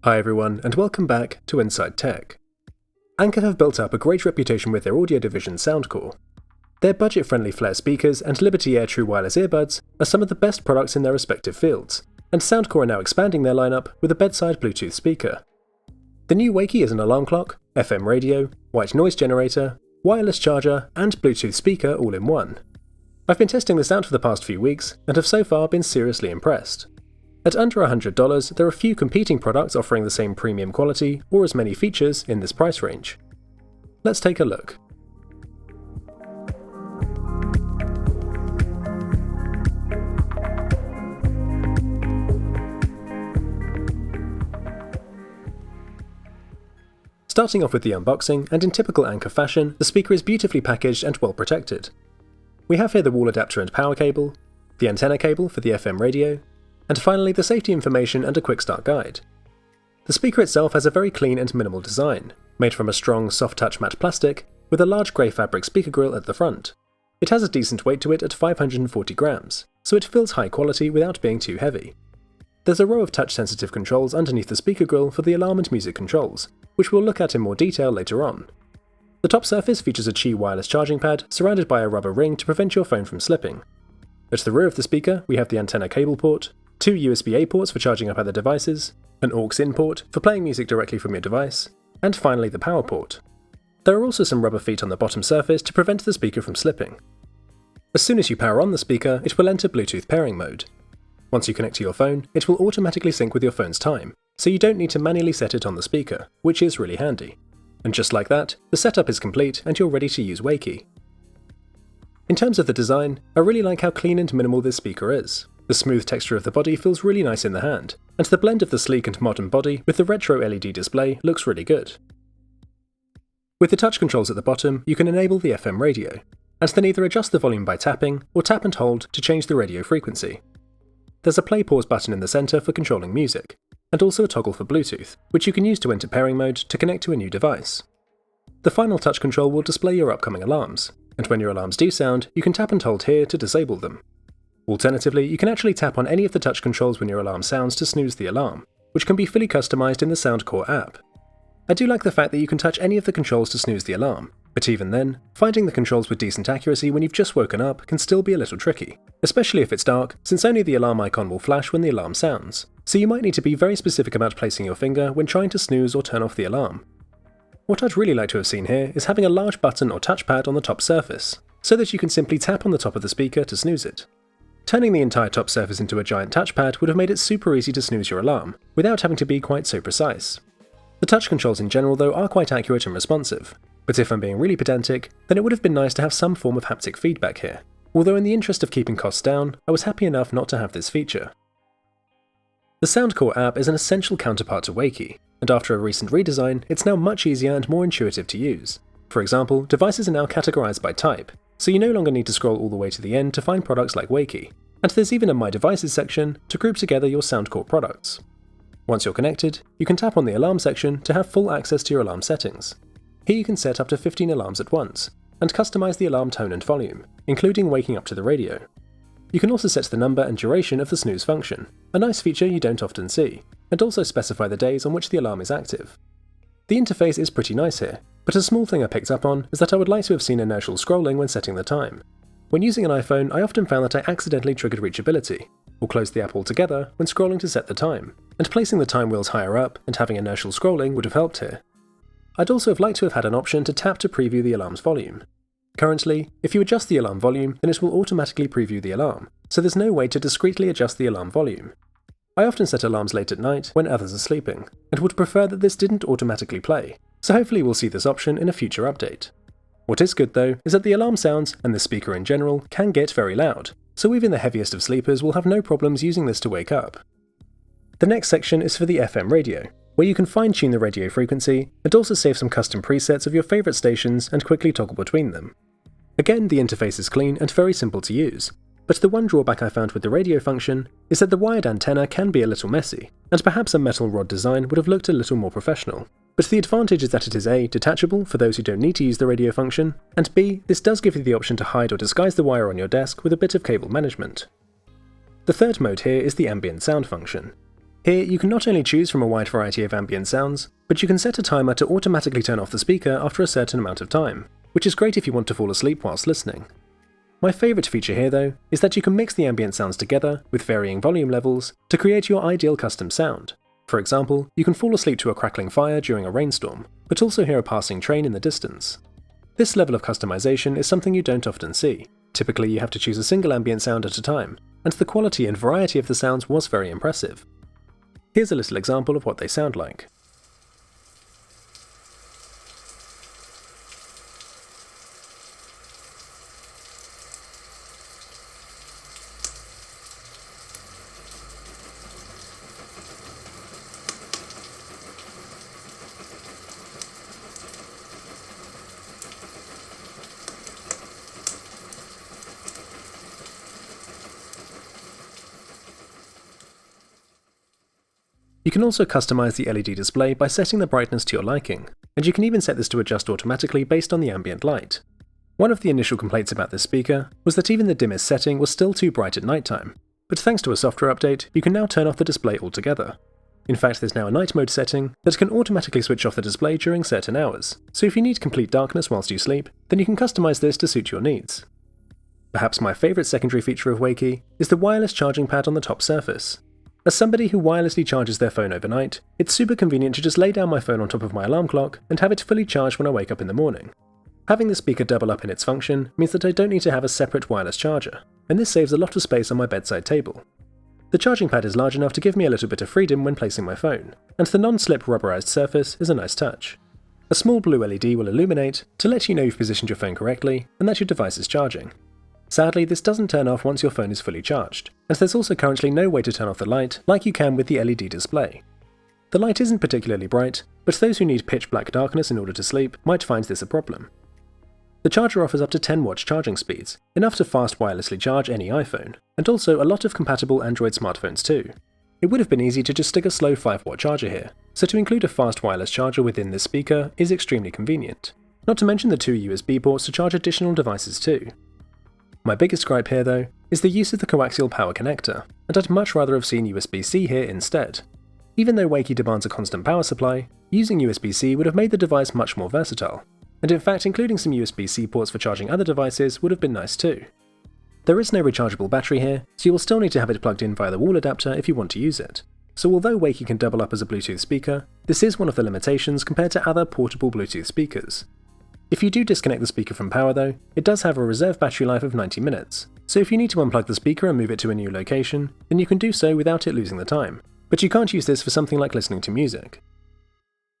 Hi everyone, and welcome back to InsideTech. Anker have built up a great reputation with their audio division Soundcore. Their budget-friendly flare speakers and Liberty Air True Wireless earbuds are some of the best products in their respective fields, and Soundcore are now expanding their lineup with a bedside Bluetooth speaker. The new Wakey is an alarm clock, FM radio, white noise generator, wireless charger, and Bluetooth speaker all in one. I've been testing this out for the past few weeks, and have so far been seriously impressed. At under $100, there are few competing products offering the same premium quality or as many features in this price range. Let's take a look. Starting off with the unboxing, and in typical Anker fashion, the speaker is beautifully packaged and well protected. We have here the wall adapter and power cable, the antenna cable for the FM radio, and finally the safety information and a quick start guide. The speaker itself has a very clean and minimal design, made from a strong soft touch matte plastic with a large grey fabric speaker grille at the front. It has a decent weight to it at 540 grams, so it feels high quality without being too heavy. There's a row of touch sensitive controls underneath the speaker grille for the alarm and music controls, which we'll look at in more detail later on. The top surface features a Qi wireless charging pad surrounded by a rubber ring to prevent your phone from slipping. At the rear of the speaker we have the antenna cable port, 2 USB-A ports for charging up other devices, an aux-in port for playing music directly from your device, and finally the power port. There are also some rubber feet on the bottom surface to prevent the speaker from slipping. As soon as you power on the speaker, it will enter Bluetooth pairing mode. Once you connect to your phone, it will automatically sync with your phone's time, so you don't need to manually set it on the speaker, which is really handy. And just like that, the setup is complete and you're ready to use Wakey. In terms of the design, I really like how clean and minimal this speaker is. The smooth texture of the body feels really nice in the hand, and the blend of the sleek and modern body with the retro LED display looks really good. With the touch controls at the bottom, you can enable the FM radio, and then either adjust the volume by tapping or tap and hold to change the radio frequency. There's a play-pause button in the centre for controlling music, and also a toggle for Bluetooth, which you can use to enter pairing mode to connect to a new device. The final touch control will display your upcoming alarms, and when your alarms do sound, you can tap and hold here to disable them. Alternatively, you can actually tap on any of the touch controls when your alarm sounds to snooze the alarm, which can be fully customised in the Soundcore app. I do like the fact that you can touch any of the controls to snooze the alarm, but even then, finding the controls with decent accuracy when you've just woken up can still be a little tricky, especially if it's dark, since only the alarm icon will flash when the alarm sounds, so you might need to be very specific about placing your finger when trying to snooze or turn off the alarm. What I'd really like to have seen here is having a large button or touchpad on the top surface, so that you can simply tap on the top of the speaker to snooze it. Turning the entire top surface into a giant touchpad would have made it super easy to snooze your alarm, without having to be quite so precise. The touch controls in general though are quite accurate and responsive, but if I'm being really pedantic, then it would have been nice to have some form of haptic feedback here, although in the interest of keeping costs down, I was happy enough not to have this feature. The Soundcore app is an essential counterpart to Wakey, and after a recent redesign, it's now much easier and more intuitive to use. For example, devices are now categorized by type, so you no longer need to scroll all the way to the end to find products like Wakey, and there's even a My Devices section to group together your Soundcore products. Once you're connected, you can tap on the alarm section to have full access to your alarm settings. Here you can set up to 15 alarms at once, and customize the alarm tone and volume, including waking up to the radio. You can also set the number and duration of the snooze function, a nice feature you don't often see, and also specify the days on which the alarm is active. The interface is pretty nice here, but a small thing I picked up on is that I would like to have seen inertial scrolling when setting the time. When using an iPhone, I often found that I accidentally triggered reachability, or closed the app altogether when scrolling to set the time, and placing the time wheels higher up and having inertial scrolling would have helped here. I'd also have liked to have had an option to tap to preview the alarm's volume. Currently, if you adjust the alarm volume, then it will automatically preview the alarm, so there's no way to discreetly adjust the alarm volume. I often set alarms late at night when others are sleeping, and would prefer that this didn't automatically play, so hopefully we'll see this option in a future update. What is good though, is that the alarm sounds, and the speaker in general, can get very loud, so even the heaviest of sleepers will have no problems using this to wake up. The next section is for the FM radio, where you can fine-tune the radio frequency, and also save some custom presets of your favourite stations and quickly toggle between them. Again, the interface is clean and very simple to use, But the one drawback I found with the radio function is that the wired antenna can be a little messy, and perhaps a metal rod design would have looked a little more professional. But the advantage is that it is A, detachable for those who don't need to use the radio function, and B, this does give you the option to hide or disguise the wire on your desk with a bit of cable management. The third mode here is the ambient sound function. Here you can not only choose from a wide variety of ambient sounds, but you can set a timer to automatically turn off the speaker after a certain amount of time, which is great if you want to fall asleep whilst listening. My favourite feature here though is that you can mix the ambient sounds together with varying volume levels to create your ideal custom sound. For example, you can fall asleep to a crackling fire during a rainstorm, but also hear a passing train in the distance. This level of customization is something you don't often see. Typically you have to choose a single ambient sound at a time, and the quality and variety of the sounds was very impressive. Here's a little example of what they sound like. You can also customize the LED display by setting the brightness to your liking, and you can even set this to adjust automatically based on the ambient light. One of the initial complaints about this speaker was that even the dimmest setting was still too bright at nighttime, but thanks to a software update, you can now turn off the display altogether. In fact, there's now a night mode setting that can automatically switch off the display during certain hours, so if you need complete darkness whilst you sleep, then you can customize this to suit your needs. Perhaps my favourite secondary feature of Wakey is the wireless charging pad on the top surface. As somebody who wirelessly charges their phone overnight, it's super convenient to just lay down my phone on top of my alarm clock and have it fully charged when I wake up in the morning. Having the speaker double up in its function means that I don't need to have a separate wireless charger, and this saves a lot of space on my bedside table. The charging pad is large enough to give me a little bit of freedom when placing my phone, and the non-slip rubberized surface is a nice touch. A small blue LED will illuminate to let you know you've positioned your phone correctly and that your device is charging. Sadly, this doesn't turn off once your phone is fully charged, and there's also currently no way to turn off the light like you can with the LED display. The light isn't particularly bright, but those who need pitch black darkness in order to sleep might find this a problem. The charger offers up to 10 watts charging speeds, enough to fast wirelessly charge any iPhone, and also a lot of compatible Android smartphones too. It would have been easy to just stick a slow 5-watt charger here, so to include a fast wireless charger within this speaker is extremely convenient, not to mention the 2 USB ports to charge additional devices too. My biggest gripe here though is the use of the coaxial power connector, and I'd much rather have seen USB-C here instead. Even though Wakey demands a constant power supply, using USB-C would have made the device much more versatile, and in fact including some USB-C ports for charging other devices would have been nice too. There is no rechargeable battery here, so you will still need to have it plugged in via the wall adapter if you want to use it. So although Wakey can double up as a Bluetooth speaker, this is one of the limitations compared to other portable Bluetooth speakers. If you do disconnect the speaker from power though, it does have a reserve battery life of 90 minutes, so if you need to unplug the speaker and move it to a new location, then you can do so without it losing the time. But you can't use this for something like listening to music.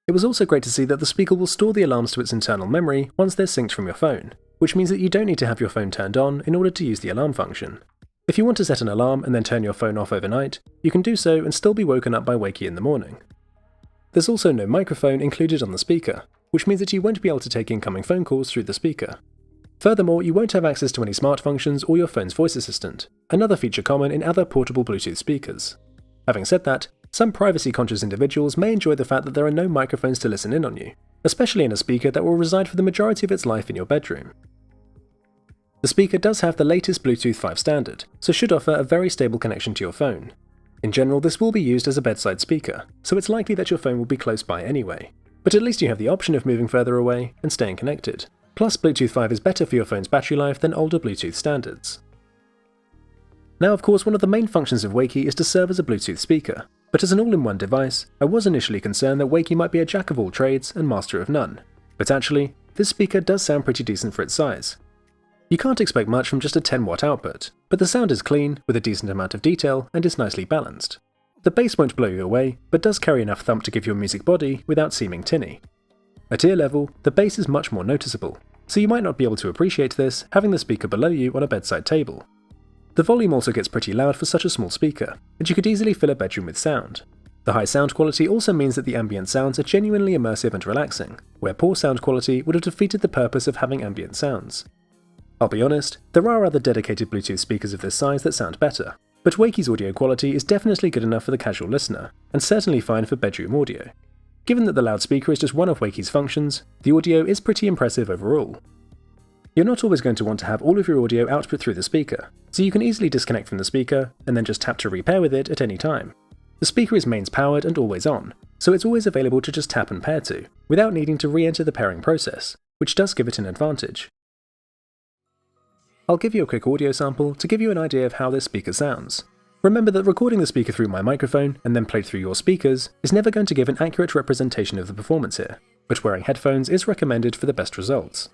It was also great to see that the speaker will store the alarms to its internal memory once they're synced from your phone, which means that you don't need to have your phone turned on in order to use the alarm function. If you want to set an alarm and then turn your phone off overnight, you can do so and still be woken up by Wakey in the morning. There's also no microphone included on the speaker, which means that you won't be able to take incoming phone calls through the speaker. Furthermore, you won't have access to any smart functions or your phone's voice assistant, another feature common in other portable Bluetooth speakers. Having said that, some privacy-conscious individuals may enjoy the fact that there are no microphones to listen in on you, especially in a speaker that will reside for the majority of its life in your bedroom. The speaker does have the latest Bluetooth 5 standard, so should offer a very stable connection to your phone. In general, this will be used as a bedside speaker, so it's likely that your phone will be close by anyway. But at least you have the option of moving further away and staying connected. Plus, Bluetooth 5 is better for your phone's battery life than older Bluetooth standards. Now of course, one of the main functions of Wakey is to serve as a Bluetooth speaker, but as an all-in-one device, I was initially concerned that Wakey might be a jack of all trades and master of none. But actually, this speaker does sound pretty decent for its size. You can't expect much from just a 10-watt output, but the sound is clean, with a decent amount of detail, and is nicely balanced. The bass won't blow you away, but does carry enough thump to give your music body without seeming tinny. At ear level, the bass is much more noticeable, so you might not be able to appreciate this having the speaker below you on a bedside table. The volume also gets pretty loud for such a small speaker, and you could easily fill a bedroom with sound. The high sound quality also means that the ambient sounds are genuinely immersive and relaxing, where poor sound quality would have defeated the purpose of having ambient sounds. I'll be honest, there are other dedicated Bluetooth speakers of this size that sound better, but Wakey's audio quality is definitely good enough for the casual listener, and certainly fine for bedroom audio. Given that the loudspeaker is just one of Wakey's functions, the audio is pretty impressive overall. You're not always going to want to have all of your audio output through the speaker, so you can easily disconnect from the speaker and then just tap to repair with it at any time. The speaker is mains powered and always on, so it's always available to just tap and pair to, without needing to re-enter the pairing process, which does give it an advantage. I'll give you a quick audio sample to give you an idea of how this speaker sounds. Remember that recording the speaker through my microphone and then played through your speakers is never going to give an accurate representation of the performance here, but wearing headphones is recommended for the best results.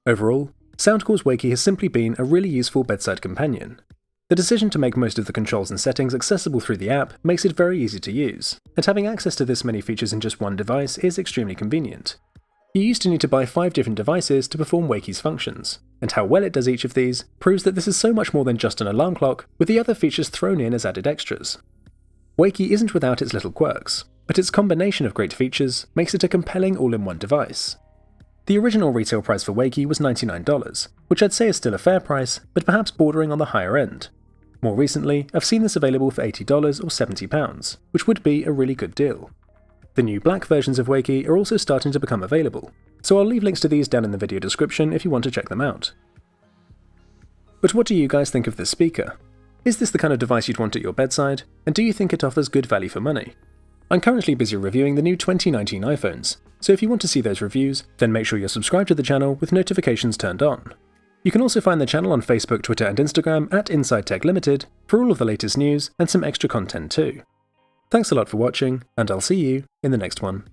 Overall, Soundcore Wakey has simply been a really useful bedside companion. The decision to make most of the controls and settings accessible through the app makes it very easy to use, and having access to this many features in just one device is extremely convenient. You used to need to buy 5 different devices to perform Wakey's functions, and how well it does each of these proves that this is so much more than just an alarm clock, with the other features thrown in as added extras. Wakey isn't without its little quirks, but its combination of great features makes it a compelling all-in-one device. The original retail price for Wakey was $99, which I'd say is still a fair price, but perhaps bordering on the higher end. More recently, I've seen this available for $80 or £70, which would be a really good deal. The new black versions of Wakey are also starting to become available, so I'll leave links to these down in the video description if you want to check them out. But what do you guys think of this speaker? Is this the kind of device you'd want at your bedside, and do you think it offers good value for money? I'm currently busy reviewing the new 2019 iPhones, so if you want to see those reviews, then make sure you're subscribed to the channel with notifications turned on. You can also find the channel on Facebook, Twitter and Instagram at InsideTech Limited for all of the latest news and some extra content too. Thanks a lot for watching, and I'll see you in the next one.